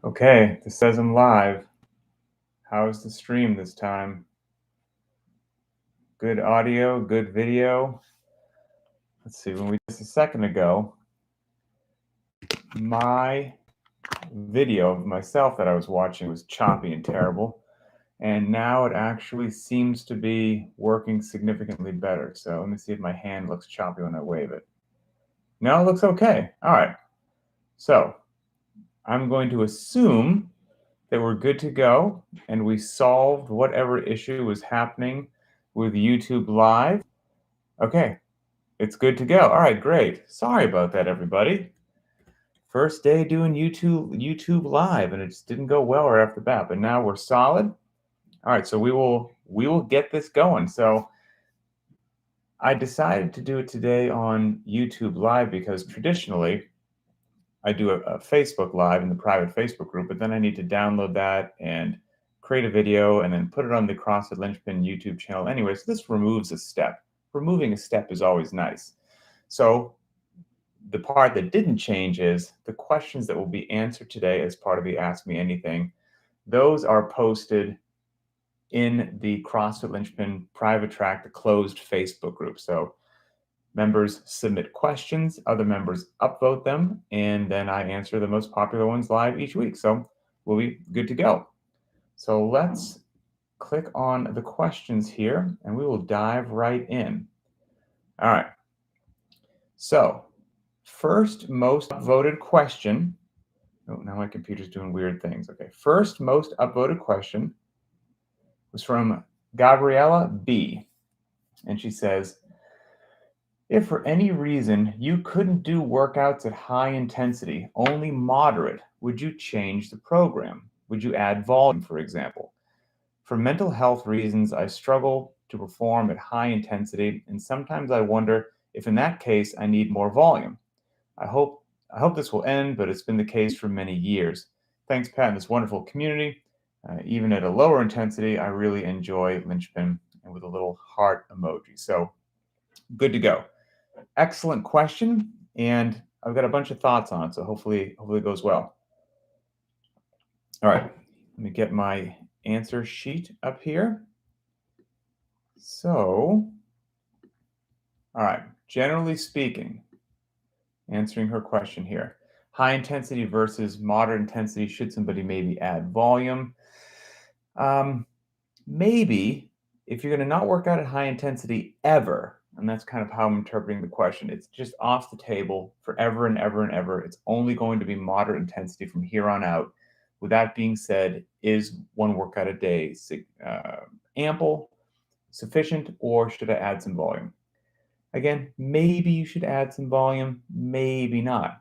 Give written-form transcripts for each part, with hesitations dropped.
Okay, this says I'm live. How's the stream this time? Good audio, good video. Let's see, just a second ago, my video of myself that I was watching was choppy and terrible. And now it actually seems to be working significantly better. So let me see if my hand looks choppy when I wave it. No, it looks okay. All right. So I'm going to assume that we're good to go and we solved whatever issue was happening with YouTube Live. Okay, it's good to go. All right, great. Sorry about that, everybody. First day doing YouTube Live, and it just didn't go well right off the bat. But now we're solid. All right, so we will get this going. So I decided to do it today on YouTube Live because traditionally I do a Facebook Live in the private Facebook group, but then I need to download that and create a video and then put it on the CrossFit Linchpin YouTube channel anyway. So this removes a step. Removing a step is always nice. So the part that didn't change is the questions that will be answered today as part of the Ask Me Anything. Those are posted in the CrossFit Linchpin private track, the closed Facebook group. So members submit questions, other members upvote them, and then I answer the most popular ones live each week. So we'll be good to go. So let's click on the questions here and we will dive right in. All right. So first most upvoted question. Oh, now my computer's doing weird things. Okay. First most upvoted question was from Gabriella B. And she says, if for any reason you couldn't do workouts at high intensity, only moderate, would you change the program? Would you add volume, for example? For mental health reasons, I struggle to perform at high intensity, and sometimes I wonder if in that case I need more volume. I hope this will end, but it's been the case for many years. Thanks, Pat, and this wonderful community. Even at a lower intensity, I really enjoy Linchpin, and with a little heart emoji. So good to go. Excellent question, and I've got a bunch of thoughts on it, so hopefully it goes well. All right, let me get my answer sheet up here. So, all right, generally speaking, answering her question here, high intensity versus moderate intensity, should somebody maybe add volume? Maybe if you're going to not work out at high intensity ever, and that's kind of how I'm interpreting the question, it's just off the table forever and ever and ever. It's only going to be moderate intensity from here on out. With that being said, is one workout a day ample, sufficient, or should I add some volume? Again, maybe you should add some volume, maybe not.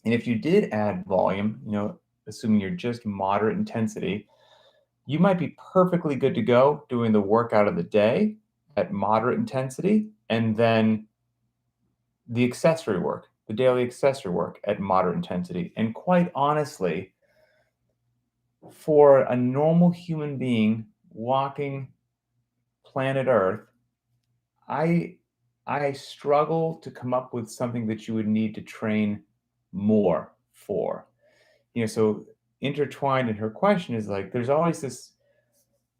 And if you did add volume, assuming you're just moderate intensity, you might be perfectly good to go doing the workout of the day at moderate intensity, and then the accessory work, the daily accessory work at moderate intensity. And quite honestly, for a normal human being walking planet Earth, I struggle to come up with something that you would need to train more for. So intertwined in her question is like, there's always this,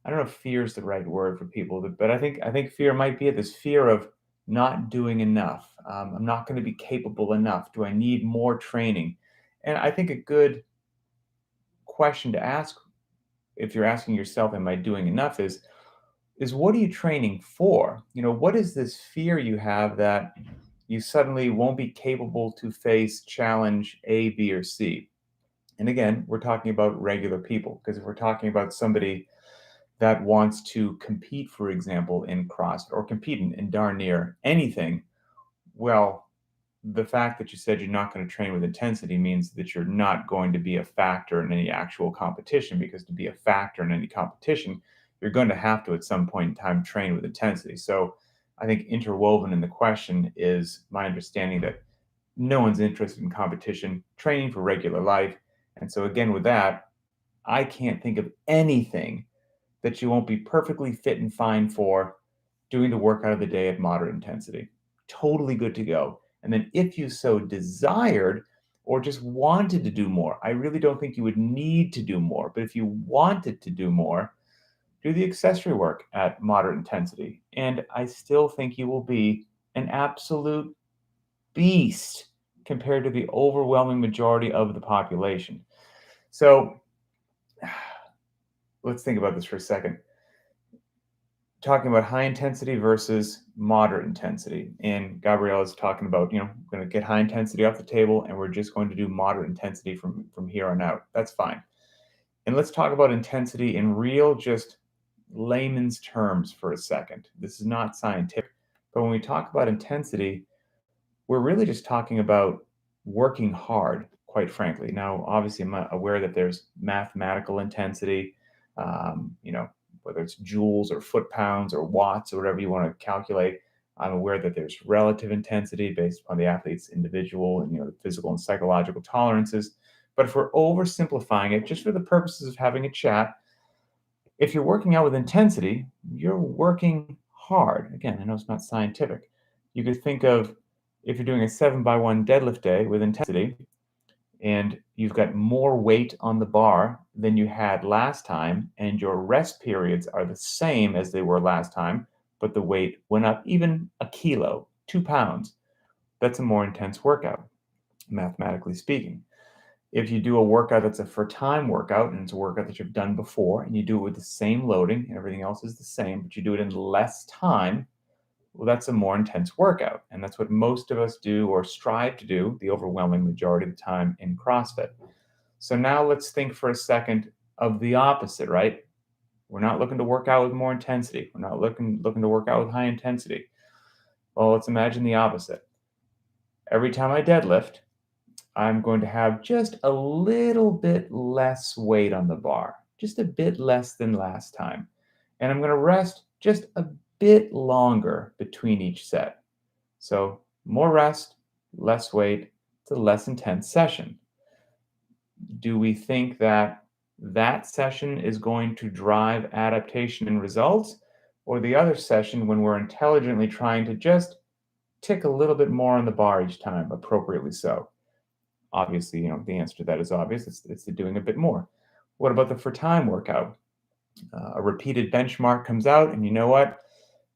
I don't know if fear is the right word for people, but I think fear might be this fear of not doing enough. I'm not going to be capable enough. Do I need more training? And I think a good question to ask, if you're asking yourself, am I doing enough, is what are you training for? What is this fear you have that you suddenly won't be capable to face challenge A, B, or C? And again, we're talking about regular people, because if we're talking about somebody that wants to compete, for example, in CrossFit, or compete in darn near anything, well, the fact that you said you're not going to train with intensity means that you're not going to be a factor in any actual competition, because to be a factor in any competition, you're going to have to at some point in time train with intensity. So I think interwoven in the question is my understanding that no one's interested in competition, training for regular life. And so again, with that, I can't think of anything that you won't be perfectly fit and fine for doing the workout of the day at moderate intensity. Totally good to go. And then if you so desired, or just wanted to do more, I really don't think you would need to do more. But if you wanted to do more, do the accessory work at moderate intensity. And I still think you will be an absolute beast compared to the overwhelming majority of the population. So let's think about this for a second. Talking about high intensity versus moderate intensity. And Gabrielle is talking about, going to get high intensity off the table and we're just going to do moderate intensity from here on out. That's fine. And let's talk about intensity in real, just layman's terms for a second. This is not scientific, but when we talk about intensity, we're really just talking about working hard, quite frankly. Now, obviously, I'm aware that there's mathematical intensity, whether it's joules or foot pounds or watts or whatever you want to calculate. I'm aware that there's relative intensity based upon the athlete's individual and the physical and psychological tolerances. But if we're oversimplifying it, just for the purposes of having a chat, if you're working out with intensity, you're working hard. Again, I know it's not scientific. You could think of if you're doing a 7x1 deadlift day with intensity and you've got more weight on the bar than you had last time, and your rest periods are the same as they were last time, but the weight went up even a kilo, 2 pounds, that's a more intense workout, mathematically speaking. If you do a workout that's a for time workout and it's a workout that you've done before and you do it with the same loading and everything else is the same, but you do it in less time, well, that's a more intense workout. And that's what most of us do or strive to do the overwhelming majority of the time in CrossFit. So now let's think for a second of the opposite, right? We're not looking to work out with more intensity. We're not looking to work out with high intensity. Well, let's imagine the opposite. Every time I deadlift, I'm going to have just a little bit less weight on the bar, just a bit less than last time. And I'm going to rest just a bit longer between each set. So more rest, less weight, it's a less intense session. Do we think that that session is going to drive adaptation and results, or the other session when we're intelligently trying to just tick a little bit more on the bar each time, appropriately so? Obviously, the answer to that is obvious. It's the doing a bit more. What about the for time workout? A repeated benchmark comes out, and you know what?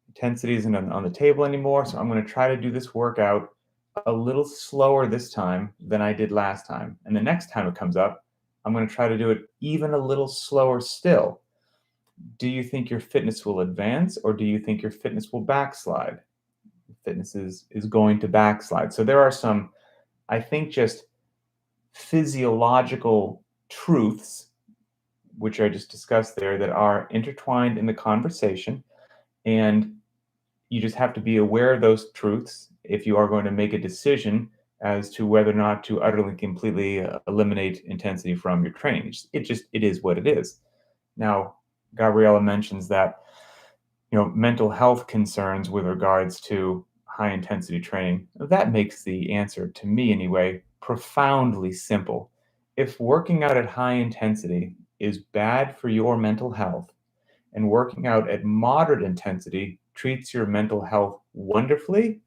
Intensity isn't on the table anymore, so I'm going to try to do this workout a little slower this time than I did last time. And the next time it comes up, I'm going to try to do it even a little slower still. Do you think your fitness will advance, or do you think your fitness will backslide? Fitness is going to backslide. So there are some, I think, just physiological truths, which I just discussed there, that are intertwined in the conversation. And you just have to be aware of those truths if you are going to make a decision as to whether or not to utterly, completely eliminate intensity from your training. It is what it is. Now, Gabriella mentions that, mental health concerns with regards to high intensity training. That makes the answer, to me anyway, profoundly simple. If working out at high intensity is bad for your mental health, and working out at moderate intensity treats your mental health wonderfully,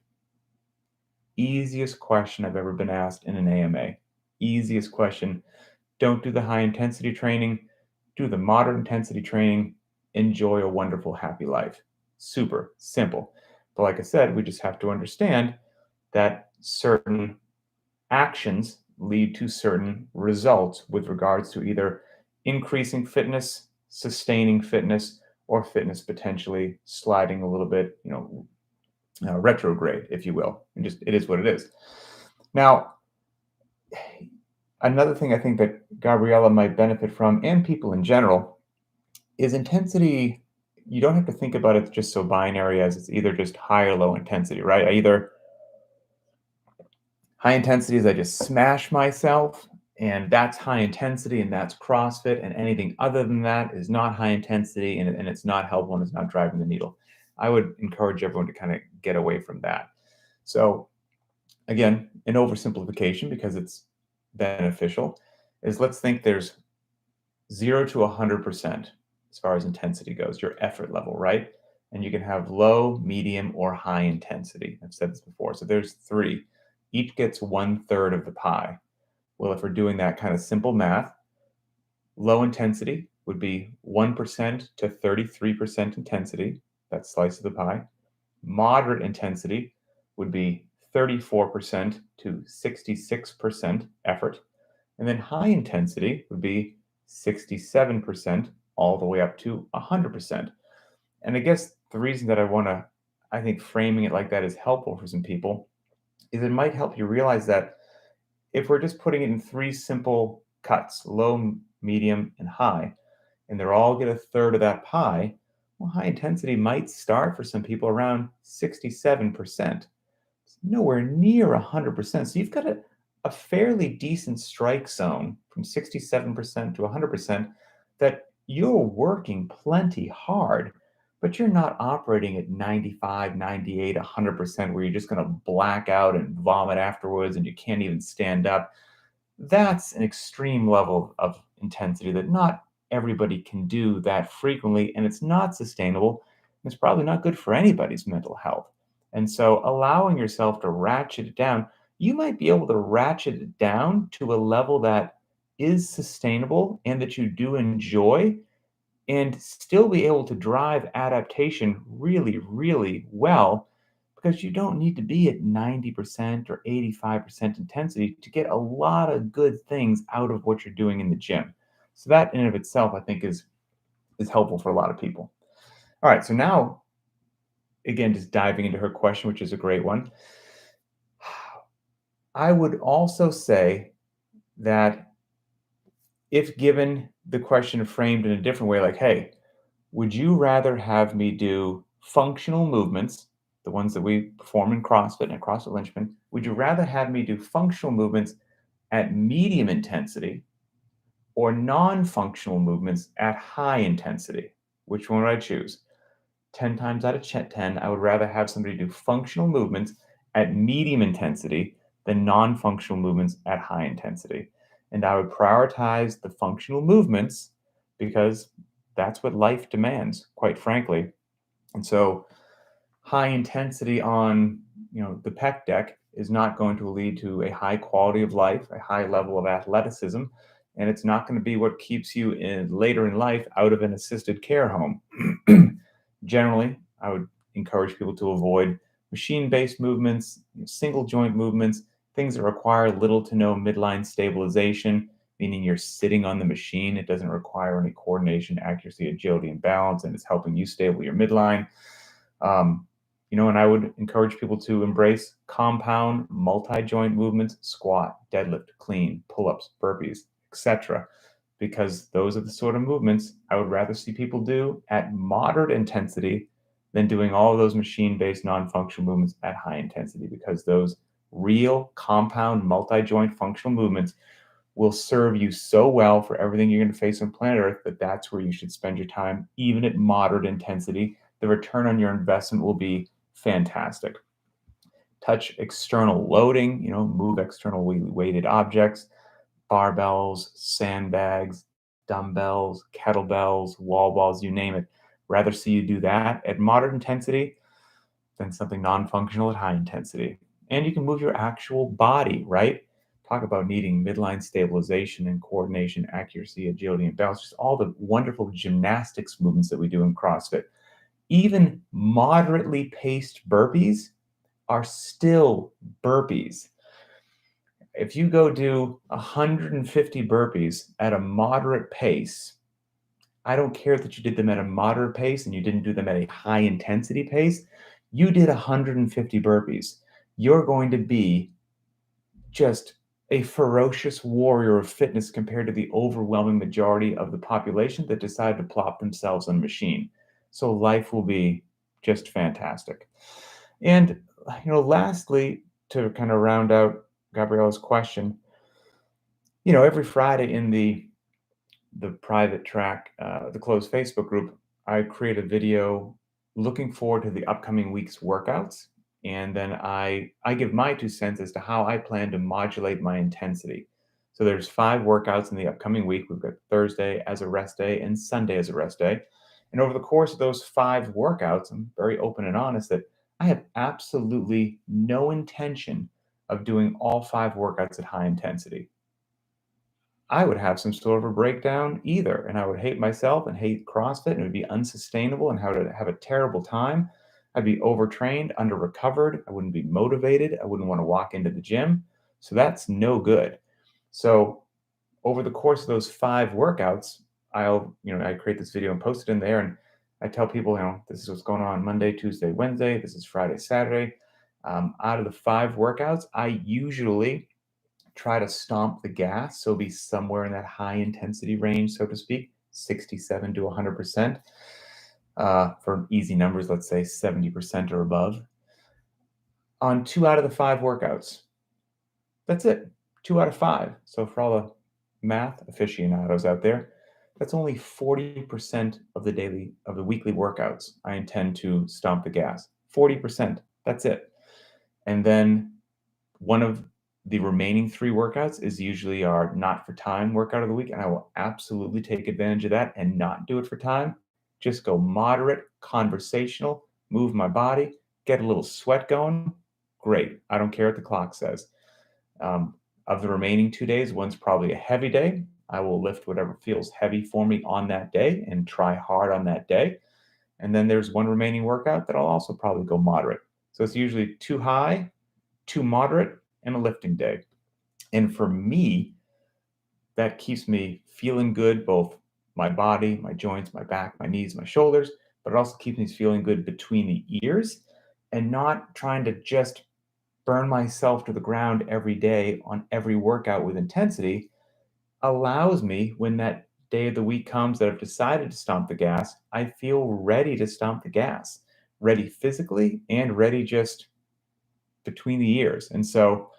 easiest question I've ever been asked in an AMA. Easiest question. Don't do the high intensity training, do the moderate intensity training, enjoy a wonderful, happy life. Super simple. But like I said, we just have to understand that certain actions lead to certain results with regards to either increasing fitness, sustaining fitness, or fitness potentially sliding a little bit, retrograde, if you will. And just, it is what it is. Now, another thing I think that Gabriella might benefit from, and people in general, is intensity. You don't have to think about it just so binary as it's either just high or low intensity, right? High intensity is I just smash myself, and that's high intensity, and that's CrossFit, and anything other than that is not high intensity, and it's not helpful, and it's not driving the needle. I would encourage everyone to kind of get away from that. So again, an oversimplification, because it's beneficial, is let's think there's 0 to 100% as far as intensity goes, your effort level, right? And you can have low, medium, or high intensity. I've said this before. So there's 3. Each gets 1/3 of the pie. Well, if we're doing that kind of simple math, low intensity would be 1% to 33% intensity, that slice of the pie. Moderate intensity would be 34% to 66% effort. And then high intensity would be 67% all the way up to 100%. And I guess the reason that I think framing it like that is helpful for some people is it might help you realize that if we're just putting it in three simple cuts, low, medium, and high, and they're all get a third of that pie, well, high intensity might start for some people around 67%. It's nowhere near 100%. So you've got a fairly decent strike zone from 67% to 100% that you're working plenty hard, but you're not operating at 95, 98, 100% where you're just going to black out and vomit afterwards and you can't even stand up. That's an extreme level of intensity that not everybody can do that frequently, and it's not sustainable. It's probably not good for anybody's mental health. And so, allowing yourself to ratchet it down, you might be able to ratchet it down to a level that is sustainable and that you do enjoy, and still be able to drive adaptation really, really well because you don't need to be at 90% or 85% intensity to get a lot of good things out of what you're doing in the gym. So that in and of itself, I think is helpful for a lot of people. All right, so now again, just diving into her question, which is a great one. I would also say that if given the question framed in a different way, like, hey, would you rather have me do functional movements, the ones that we perform in CrossFit and CrossFit Linchpin? Would you rather have me do functional movements at medium intensity or non-functional movements at high intensity? Which one would I choose? 10 times out of 10, I would rather have somebody do functional movements at medium intensity than non-functional movements at high intensity. And I would prioritize the functional movements because that's what life demands, quite frankly. And so high intensity on, the pec deck is not going to lead to a high quality of life, a high level of athleticism, and it's not going to be what keeps you in later in life out of an assisted care home. Generally, I would encourage people to avoid machine-based movements, single joint movements, things that require little to no midline stabilization, meaning you're sitting on the machine. It doesn't require any coordination, accuracy, agility, and balance, and it's helping you stable your midline. And I would encourage people to embrace compound multi-joint movements, squat, deadlift, clean, pull-ups, burpees, etc., because those are the sort of movements I would rather see people do at moderate intensity than doing all of those machine-based non-functional movements at high intensity, because those real compound multi-joint functional movements will serve you so well for everything you're going to face on planet Earth that that's where you should spend your time, even at moderate intensity. The return on your investment will be fantastic. Touch external loading, move external weighted objects, barbells, sandbags, dumbbells, kettlebells, wall balls, you name it. Rather see you do that at moderate intensity than something non-functional at high intensity. And you can move your actual body, right? Talk about needing midline stabilization and coordination, accuracy, agility, and balance, just all the wonderful gymnastics movements that we do in CrossFit. Even moderately paced burpees are still burpees. If you go do 150 burpees at a moderate pace, I don't care that you did them at a moderate pace and you didn't do them at a high intensity pace. You did 150 burpees. You're going to be just a ferocious warrior of fitness compared to the overwhelming majority of the population that decide to plop themselves on a machine. So life will be just fantastic. And, lastly, to kind of round out Gabriella's question, every Friday in the private track, the closed Facebook group, I create a video looking forward to the upcoming week's workouts. And then I give my 2 cents as to how I plan to modulate my intensity. So there's 5 workouts in the upcoming week. We've got Thursday as a rest day and Sunday as a rest day. And over the course of those 5 workouts, I'm very open and honest that I have absolutely no intention of doing all 5 workouts at high intensity. I would have some sort of a breakdown either. And I would hate myself and hate CrossFit, and it would be unsustainable and how to have a terrible time. I'd be overtrained, under recovered. I wouldn't be motivated. I wouldn't want to walk into the gym. So that's no good. So over the course of those 5 workouts, I create this video and post it in there. And I tell people, this is what's going on Monday, Tuesday, Wednesday. This is Friday, Saturday. Out of the 5 workouts, I usually try to stomp the gas. So be somewhere in that high intensity range, so to speak, 67 to 100%. For easy numbers, let's say 70% or above. On 2 out of the 5 workouts. That's it. 2 out of 5. So for all the math aficionados out there, that's only 40% of the weekly workouts I intend to stomp the gas. 40%. That's it. And then one of the remaining 3 workouts is usually our not for time workout of the week. And I will absolutely take advantage of that and not do it for time. Just go moderate, conversational, move my body, get a little sweat going. Great. I don't care what the clock says. Of the remaining 2 days, one's probably a heavy day. I will lift whatever feels heavy for me on that day and try hard on that day. And then there's one remaining workout that I'll also probably go moderate. So it's usually 2 high, 2 moderate, and a lifting day. And for me, that keeps me feeling good, both my body, my joints, my back, my knees, my shoulders, but it also keeps me feeling good between the ears and not trying to just burn myself to the ground every day on every workout with intensity. Allows me, when that day of the week comes that I've decided to stomp the gas, I feel ready to stomp the gas, ready physically and ready just between the ears. And so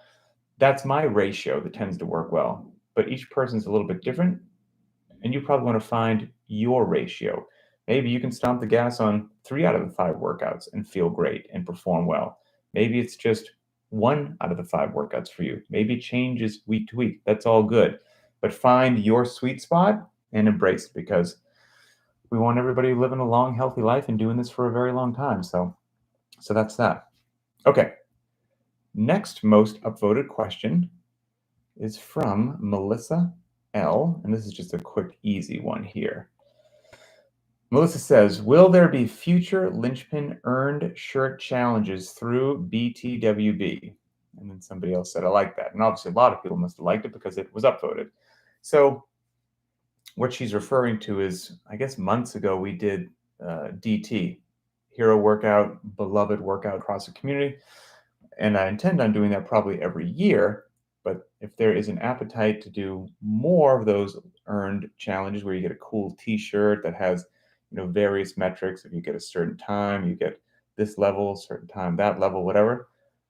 that's my ratio that tends to work well. But each person's a little bit different, and you probably want to find your ratio. Maybe you can stomp the gas on 3 out of the 5 workouts and feel great and perform well. Maybe it's just 1 out of the 5 workouts for you. Maybe it changes week to week. That's all good. But find your sweet spot and embrace it, because we want everybody living a long, healthy life and doing this for a very long time. So that's that. Okay. Next most upvoted question is from Melissa L. And this is just a quick, easy one here. Melissa says, will there be future Linchpin earned shirt challenges through BTWB? And then somebody else said, I like that. And obviously a lot of people must have liked it because it was upvoted. So what she's referring to is, I guess months ago, we did DT, hero workout, beloved workout across the community. And I intend on doing that probably every year. But if there is an appetite to do more of those earned challenges where you get a cool t-shirt that has, various metrics. If you get a certain time, you get this level, certain time, that level, whatever.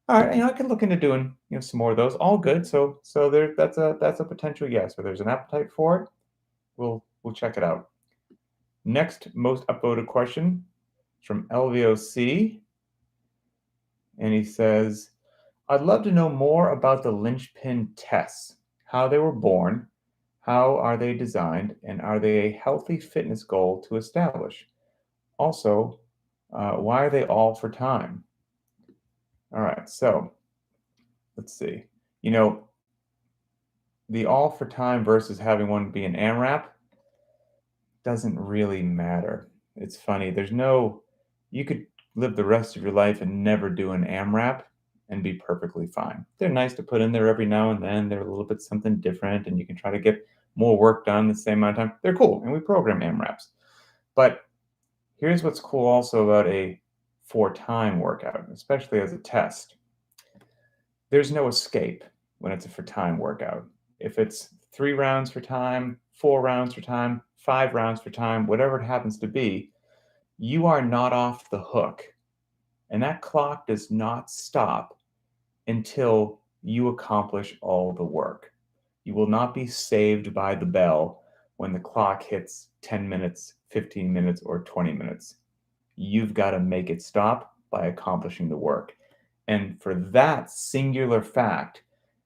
All right, I can look into doing, some more of those. All good. So that's a potential yes. If there's an appetite for it, we'll check it out. Next most upvoted question is from LVOC. And he says, I'd love to know more about the Linchpin tests, how they were born, how are they designed, and are they a healthy fitness goal to establish? Also, why are they all for time? All right, so let's see. The all for time versus having one be an AMRAP doesn't really matter. It's funny. You could live the rest of your life and never do an AMRAP and be perfectly fine. They're nice to put in there every now and then. They're a little bit something different, and you can try to get more work done the same amount of time. They're cool, and we program AMRAPs. But here's what's cool also about a for-time workout, especially as a test. There's no escape when it's a for-time workout. If it's 3 rounds for time, 4 rounds for time, 5 rounds for time, whatever it happens to be, you are not off the hook. And that clock does not stop until you accomplish all the work. You will not be saved by the bell when the clock hits 10 minutes, 15 minutes, or 20 minutes. You've got to make it stop by accomplishing the work. And for that singular fact,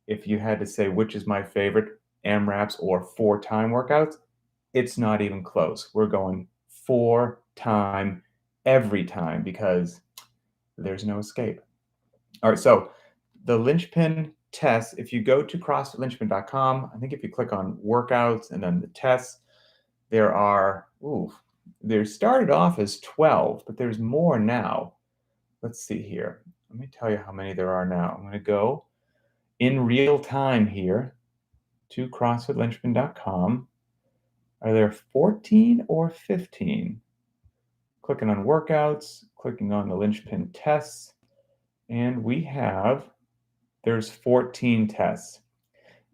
if you had to say which is my favorite, AMRAPs or for-time workouts, it's not even close. We're going for time every time because there's no escape. All right, so the Linchpin tests, if you go to CrossFitLinchpin.com, I think if you click on workouts and then the tests, there are, they started off as 12, but there's more now. Let's see here. Let me tell you how many there are now. I'm going to go in real time here to CrossFitLinchpin.com. Are there 14 or 15? Clicking on workouts, clicking on the Linchpin tests, and there's 14 tests.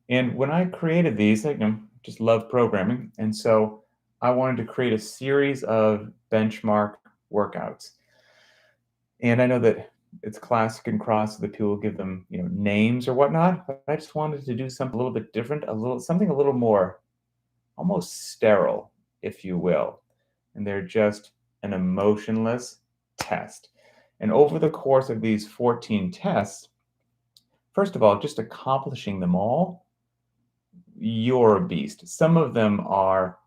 And when I created these, I just love programming. And so I wanted to create a series of benchmark workouts. And I know that it's classic in CrossFit that people give them, names or whatnot, but I just wanted to do something a little bit different, something a little more almost sterile, if you will. And they're just an emotionless test. And over the course of these 14 tests, first of all, just accomplishing them all, you're a beast. Some of them are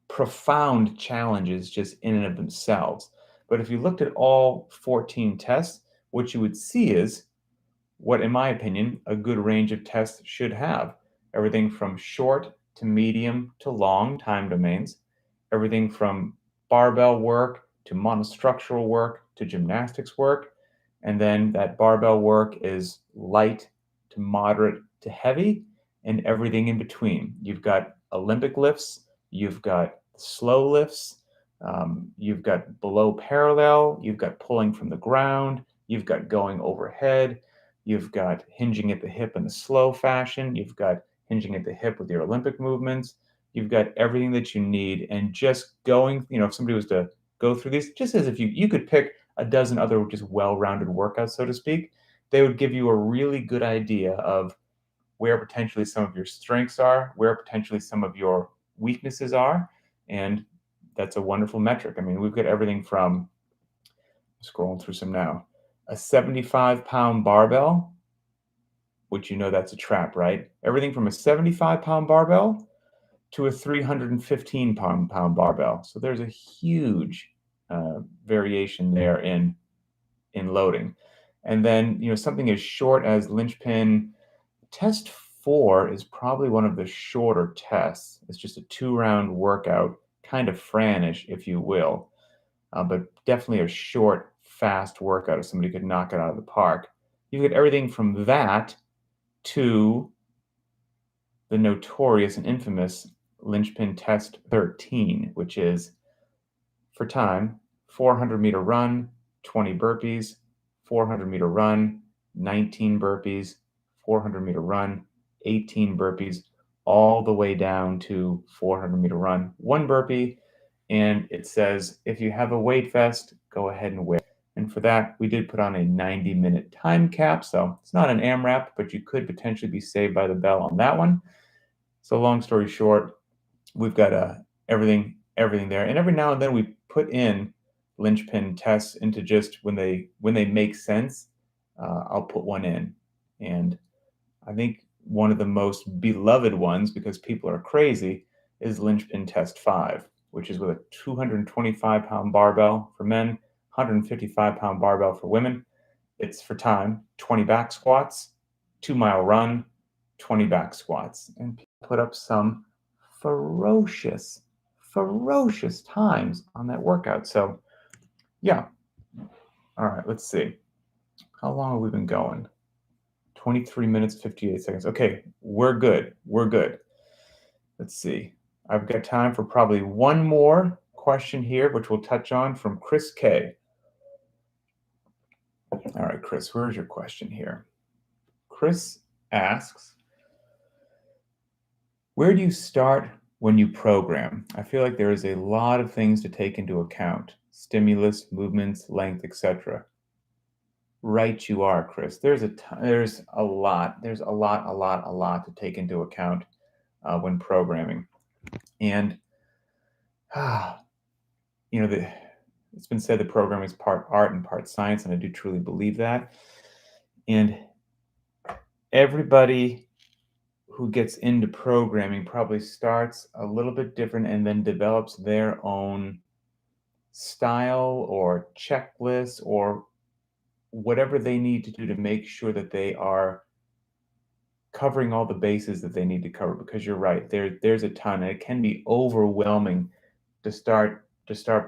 profound challenges just in and of themselves. But if you looked at all 14 tests, what you would see is what, in my opinion, a good range of tests should have. Everything from short to medium to long time domains, everything from barbell work to monostructural work to gymnastics work. And then that barbell work is light to moderate to heavy and everything in between. You've got Olympic lifts, you've got slow lifts, you've got below parallel, you've got pulling from the ground, you've got going overhead, you've got hinging at the hip in the slow fashion, you've got hinging at the hip with your Olympic movements, you've got everything that you need. And just going, if somebody was to go through these, just as if you could pick a dozen other just well-rounded workouts, so to speak, they would give you a really good idea of where potentially some of your strengths are, where potentially some of your weaknesses are. And that's a wonderful metric. I mean, we've got everything from, scrolling through some now, a 75-pound barbell, which that's a trap, right? Everything from a 75-pound barbell to a 315-pound barbell. So there's a huge variation there in loading. And then, something as short as Linchpin test 4 is probably one of the shorter tests. It's just a 2-round workout, kind of Franish, if you will, but definitely a short, fast workout if somebody could knock it out of the park. You get everything from that to the notorious and infamous Linchpin test 13, which is for time, 400-meter run, 20 burpees, 400-meter run, 19 burpees, 400-meter run, 18 burpees, all the way down to 400-meter run, 1 burpee. And it says, if you have a weight vest, go ahead and wear it. And for that, we did put on a 90-minute time cap. So it's not an AMRAP, but you could potentially be saved by the bell on that one. So long story short, we've got everything there. And every now and then we put in Linchpin tests into just when they make sense, I'll put one in. And I think one of the most beloved ones, because people are crazy, is Linchpin test 5, which is with a 225-pound barbell for men, 155-pound barbell for women. It's for time, 20 back squats, 2-mile run, 20 back squats. And people put up some ferocious times on that workout. So yeah. All right, let's see. How long have we been going? 23 minutes, 58 seconds. Okay, we're good. Let's see. I've got time for probably one more question here, which we'll touch on from Chris K. All right, Chris, where's your question here? Chris asks, where do you start when you program? I feel like there is a lot of things to take into account: stimulus, movements, length, etc. Right, you are, Chris. There's a lot to take into account when programming, and it's been said that programming is part art and part science, and I do truly believe that. And everybody who gets into programming probably starts a little bit different and then develops their own style or checklist or whatever they need to do to make sure that they are covering all the bases that they need to cover, because you're right, there's a ton, and it can be overwhelming to start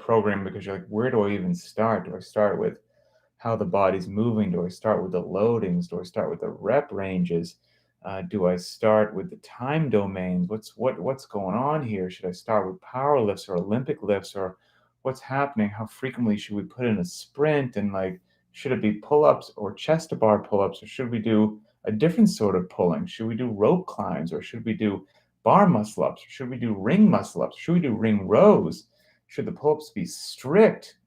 programming, because you're like, where do I even start? Do I start with how the body's moving? Do I start with the loadings? Do I start with the rep ranges? Do I start with the time domains? What's going on here? Should I start with power lifts or Olympic lifts, or what's happening? How frequently should we put in a sprint? And like, should it be pull-ups or chest to bar pull-ups, or should we do a different sort of pulling? Should we do rope climbs, or should we do bar muscle ups? Or should we do ring muscle ups? Should we do ring rows? Should the pull-ups be strict?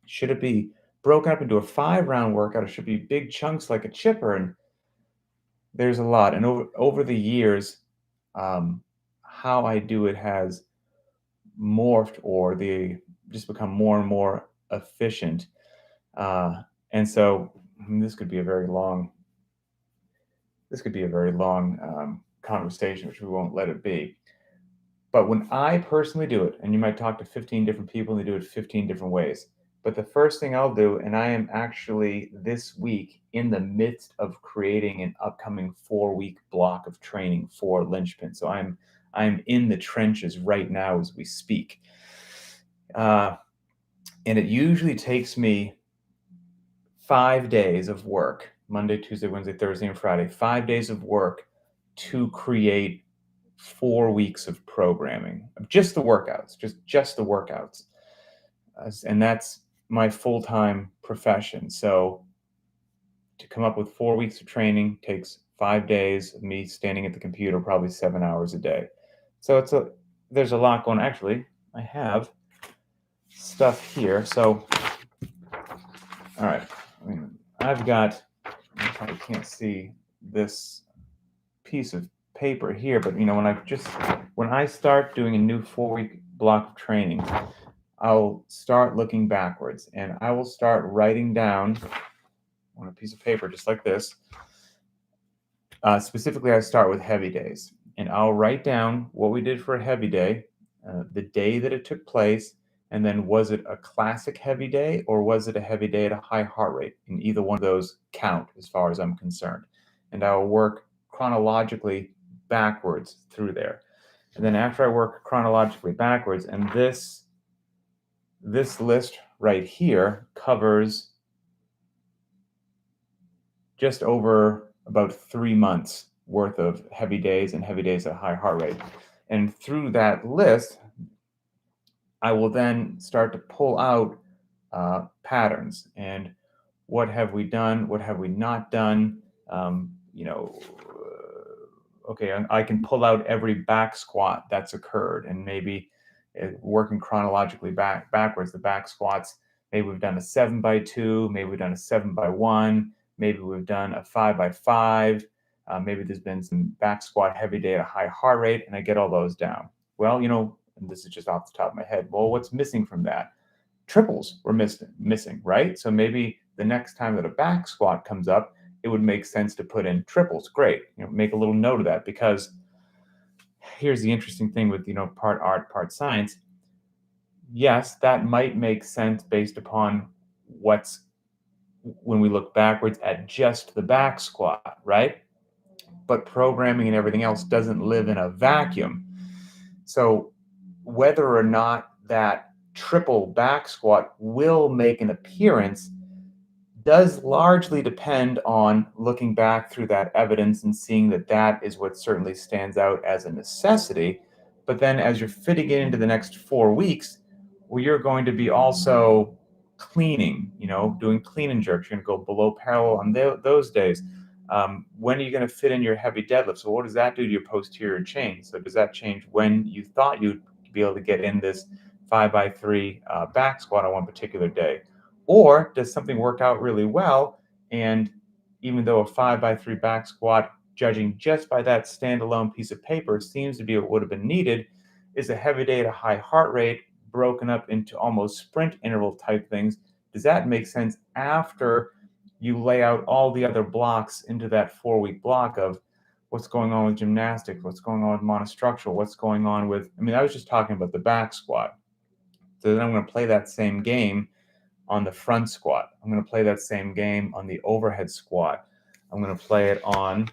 Should it be broken up into a 5-round workout, or should it be big chunks like a chipper? And there's a lot. And over the years, how I do it has morphed, or they just become more and more efficient. And so this could be a very long conversation, which we won't let it be. But when I personally do it, and you might talk to 15 different people and they do it 15 different ways. But the first thing I'll do, and I am actually this week in the midst of creating an upcoming 4-week block of training for Linchpin. So I'm in the trenches right now as we speak. And it usually takes me 5 days of work, Monday, Tuesday, Wednesday, Thursday, and Friday, 5 days of work to create 4 weeks of programming, just the workouts, just the workouts. And that's my full-time profession. So to come up with 4 weeks of training takes 5 days of me standing at the computer, probably 7 hours a day. So there's a lot going on. Actually, I have stuff here. So, all right. I've got, you probably can't see this piece of paper here, but when I start doing a new 4-week block of training, I'll start looking backwards, and I will start writing down on a piece of paper just like this. Specifically, I start with heavy days, and I'll write down what we did for a heavy day, the day that it took place, and then was it a classic heavy day, or was it a heavy day at a high heart rate? And either one of those count as far as I'm concerned. And I will work chronologically backwards through there. And then after I work chronologically backwards, and this list right here covers just over about 3 months worth of heavy days and heavy days at high heart rate. And through that list, I will then start to pull out patterns, and what have we done? What have we not done? Okay, I can pull out every back squat that's occurred, and maybe working chronologically backwards, the back squats, maybe we've done a 7x2, maybe we've done a 7x1, maybe we've done a 5x5, maybe there's been some back squat heavy day at a high heart rate, and I get all those down. Well, and this is just off the top of my head, well, what's missing from that? Triples were missing, right? So maybe the next time that a back squat comes up, it would make sense to put in triples. Great. Make a little note of that, because here's the interesting thing with, part art, part science. Yes, that might make sense based upon when we look backwards at just the back squat, right? But programming and everything else doesn't live in a vacuum. So whether or not that triple back squat will make an appearance does largely depend on looking back through that evidence and seeing that is what certainly stands out as a necessity. But then as you're fitting it into the next 4 weeks, well, you're going to be also cleaning, doing clean and jerks. You're going to go below parallel on those days. When are you going to fit in your heavy deadlift? So what does that do to your posterior chain? So does that change when you thought you'd be able to get in this 5x3 back squat on one particular day? Or does something work out really well, and even though a 5x3 back squat, judging just by that standalone piece of paper, seems to be what would have been needed, is a heavy day at a high heart rate broken up into almost sprint interval type things? Does that make sense after you lay out all the other blocks into that 4-week block of what's going on with gymnastics, what's going on with monostructural, what's going on with, I was just talking about the back squat. So then I'm going to play that same game on the front squat. I'm going to play that same game on the overhead squat. I'm going to play it on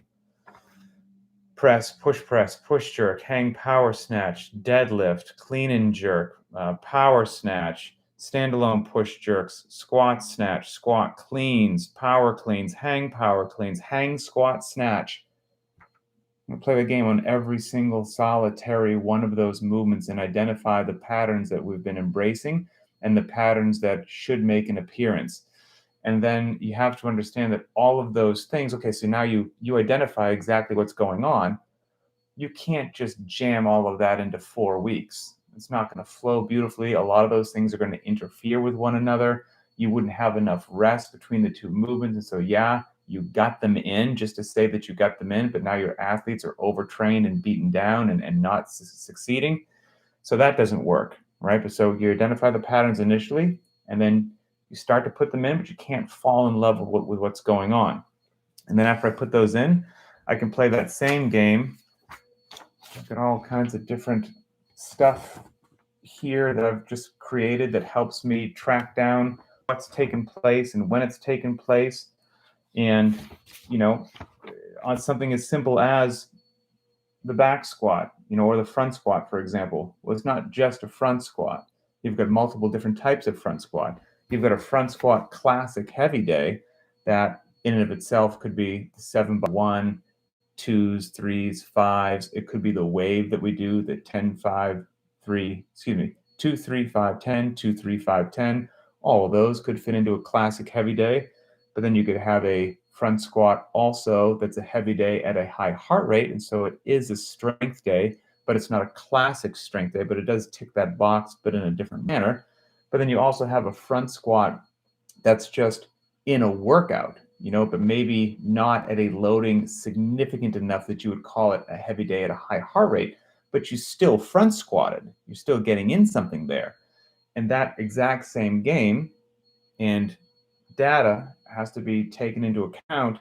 press, push jerk, hang power snatch, deadlift, clean and jerk, power snatch, standalone push jerks, squat snatch, squat cleans, power cleans, hang power cleans, hang squat snatch. I'm going to play the game on every single solitary one of those movements and identify the patterns that we've been embracing and the patterns that should make an appearance. And then you have to understand that all of those things, okay, so now you identify exactly what's going on. You can't just jam all of that into 4 weeks. It's not going to flow beautifully. A lot of those things are going to interfere with one another. You wouldn't have enough rest between the two movements. And so, yeah, you got them in just to say that you got them in, but now your athletes are overtrained and beaten down and not succeeding. So that doesn't work, right? But so you identify the patterns initially, and then you start to put them in, but you can't fall in love with what's going on. And then after I put those in, I can play that same game. Look at all kinds of different stuff here that I've just created that helps me track down what's taken place and when it's taken place. And, on something as simple as the back squat, or the front squat, for example. Well, it's not just a front squat. You've got multiple different types of front squat. You've got a front squat classic heavy day that in and of itself could be the 7x1, 2s, 3s, 5s. It could be the wave that we do, the 10, 5, 3, 2, 3, 5, 10, 2, 3, 5, 10. All of those could fit into a classic heavy day. But then you could have a front squat also that's a heavy day at a high heart rate. And so it is a strength day, but it's not a classic strength day, but it does tick that box, but in a different manner. But then you also have a front squat that's just in a workout, but maybe not at a loading significant enough that you would call it a heavy day at a high heart rate, but you still front squatted. You're still getting in something there. And that exact same game and data has to be taken into account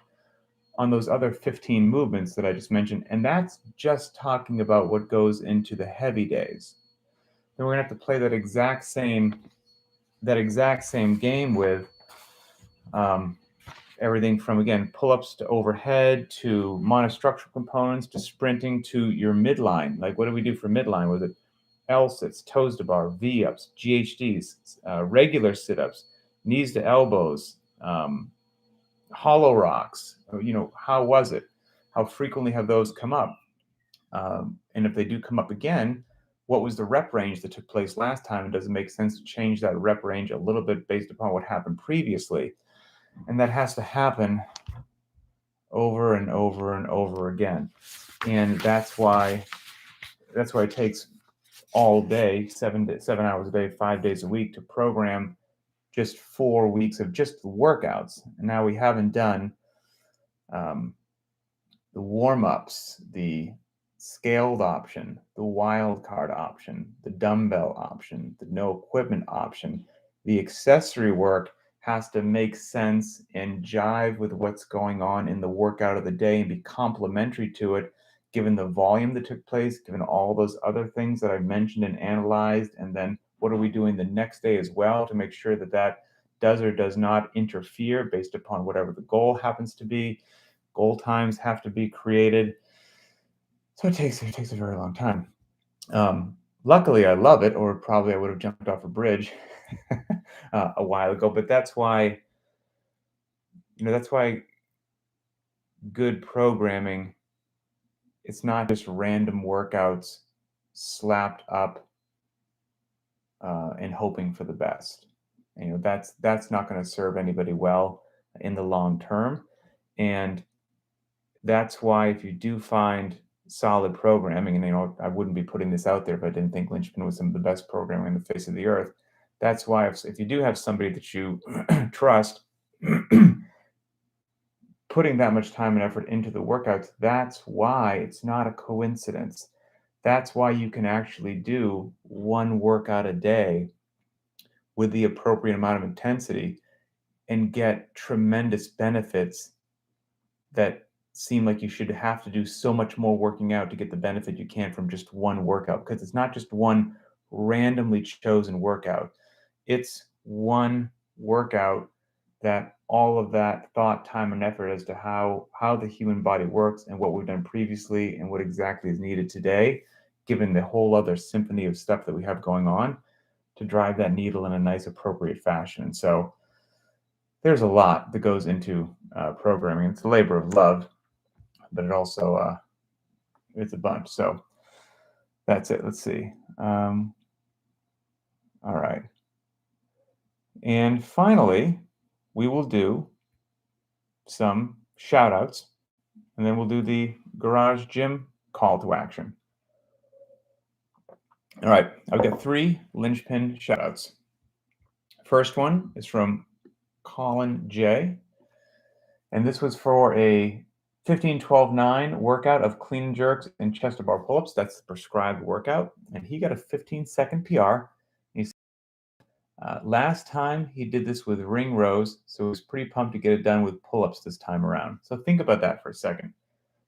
on those other 15 movements that I just mentioned. And that's just talking about what goes into the heavy days. Then we're going to have to play that exact same game with everything from, again, pull-ups to overhead to monostructural components to sprinting to your midline. Like, what do we do for midline? Was it L-sits, toes to bar, V-ups, GHDs, regular sit-ups, knees to elbows, hollow rocks? How was it? How frequently have those come up? And if they do come up again, what was the rep range that took place last time? And does it make sense to change that rep range a little bit based upon what happened previously? And that has to happen over and over and over again. And that's why it takes all day, 7 hours a day, 5 days a week to program just 4 weeks of just workouts. And now we haven't done the warm-ups, the scaled option, the wild card option, the dumbbell option, the no equipment option. The accessory work has to make sense and jive with what's going on in the workout of the day and be complementary to it, given the volume that took place, given all those other things that I've mentioned and analyzed. And then what are we doing the next day as well to make sure that that does or does not interfere based upon whatever the goal happens to be. Goal times have to be created. So it takes a very long time. Luckily, I love it, or probably I would have jumped off a bridge a while ago. But that's why, good programming, it's not just random workouts slapped up and hoping for the best. That's not going to serve anybody well in the long term. And that's why if you do find solid programming, and I wouldn't be putting this out there if I didn't think Linchpin was some of the best programming on the face of the earth. That's why if you do have somebody that you trust, putting that much time and effort into the workouts, that's why it's not a coincidence. That's why you can actually do one workout a day with the appropriate amount of intensity and get tremendous benefits that seem like you should have to do so much more working out to get the benefit you can from just one workout, because it's not just one randomly chosen workout. It's one workout that all of that thought, time, and effort as to how the human body works and what we've done previously and what exactly is needed today, given the whole other symphony of stuff that we have going on, to drive that needle in a nice, appropriate fashion. And so there's a lot that goes into programming. It's a labor of love, but it also it's a bunch. So that's it. Let's see. All right. And finally, we will do some shout outs, and then we'll do the garage gym call to action. All right, I've got 3 Linchpin shout outs. First one is from Colin J. And this was for a 15-12-9 workout of clean and jerks and chest to bar pull-ups. That's the prescribed workout. And he got a 15-second PR. He said, last time he did this with ring rows, so he was pretty pumped to get it done with pull-ups this time around. So think about that for a second,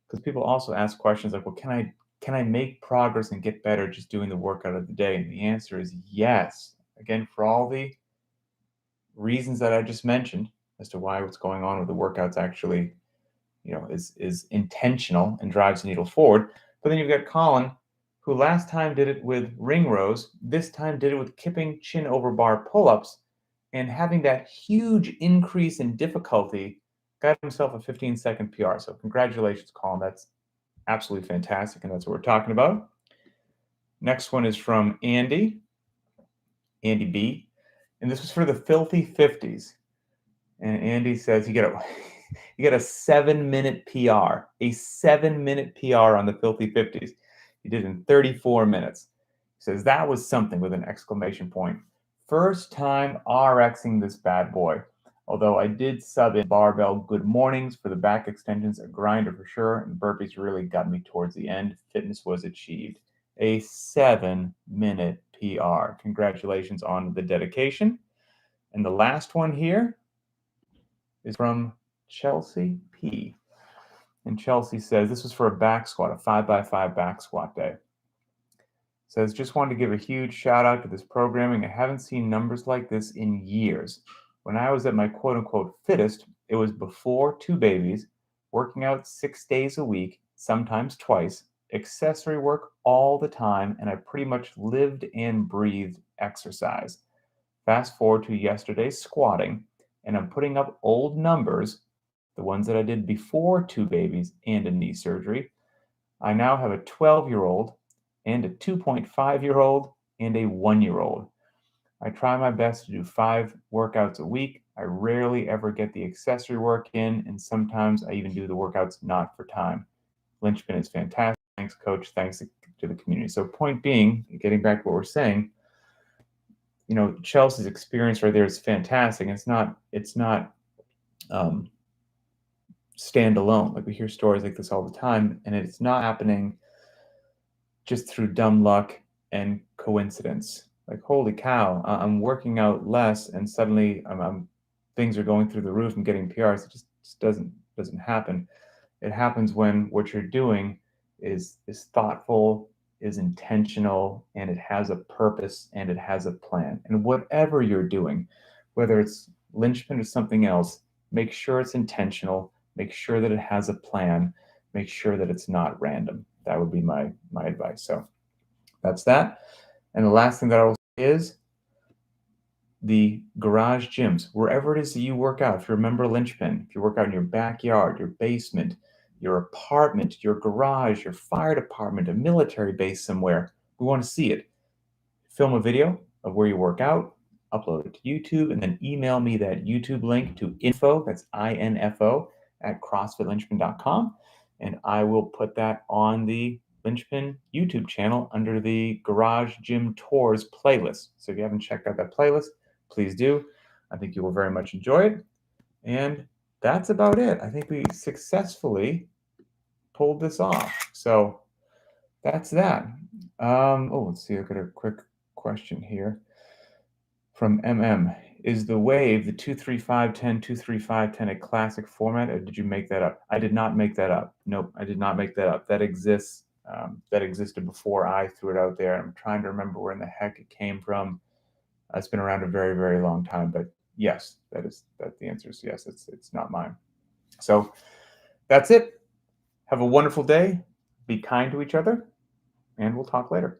because people also ask questions like, well, can I make progress and get better just doing the workout of the day? And the answer is yes. Again, for all the reasons that I just mentioned as to why what's going on with the workouts actually, is intentional and drives the needle forward. But then you've got Colin, who last time did it with ring rows, this time did it with kipping chin over bar pull-ups, and having that huge increase in difficulty, got himself a 15-second PR. So congratulations, Colin. That's absolutely fantastic, and that's what we're talking about. Next one is from Andy B. And this was for the Filthy 50s. And Andy says you get a 7-minute PR, a 7-minute PR on the Filthy 50s. He did it in 34 minutes. He says that was something with an exclamation point. First time RXing this bad boy. Although I did sub in barbell good mornings for the back extensions, a grinder for sure, and burpees really got me towards the end. Fitness was achieved. A 7-minute PR. Congratulations on the dedication. And the last one here is from Chelsea P. And Chelsea says, this was for a back squat, a 5x5 back squat day. Says, just wanted to give a huge shout out to this programming. I haven't seen numbers like this in years. When I was at my quote unquote fittest, it was before 2 babies, working out 6 days a week, sometimes twice, accessory work all the time, and I pretty much lived and breathed exercise. Fast forward to yesterday's squatting, and I'm putting up old numbers, the ones that I did before 2 babies and a knee surgery. I now have a 12-year-old and a 2.5-year-old and a 1-year-old. I try my best to do 5 workouts a week. I rarely ever get the accessory work in, and sometimes I even do the workouts not for time. Linchpin is fantastic. Thanks, coach. Thanks to the community. So point being, getting back to what we're saying, Chelsea's experience right there is fantastic. It's not standalone. Like, we hear stories like this all the time, and it's not happening just through dumb luck and coincidence. Like, holy cow, I'm working out less, and suddenly things are going through the roof and getting PRs. It just doesn't happen. It happens when what you're doing is thoughtful, is intentional, and it has a purpose and it has a plan. And whatever you're doing, whether it's Linchpin or something else, make sure it's intentional, make sure that it has a plan, make sure that it's not random. That would be my advice. So that's that. And the last thing that I will say is the garage gyms, wherever it is that you work out. If you remember Linchpin, if you work out in your backyard, your basement, your apartment, your garage, your fire department, a military base somewhere, we want to see it. Film a video of where you work out, upload it to YouTube, and then email me that YouTube link to info, that's INFO, at CrossFitLinchpin.com. And I will put that on the Linchpin YouTube channel under the Garage Gym Tours playlist. So if you haven't checked out that playlist, please do. I think you will very much enjoy it. And that's about it. I think we successfully pulled this off. So that's that. Let's see. I've got a quick question here from MM. Is the Wave, the 23510, 23510, a classic format, or did you make that up? I did not make that up. Nope, I did not make that up. That exists. That existed before I threw it out there. I'm trying to remember where in the heck it came from. It's been around a very, very long time, but yes, that the answer is yes. It's not mine. So that's it. Have a wonderful day. Be kind to each other, and we'll talk later.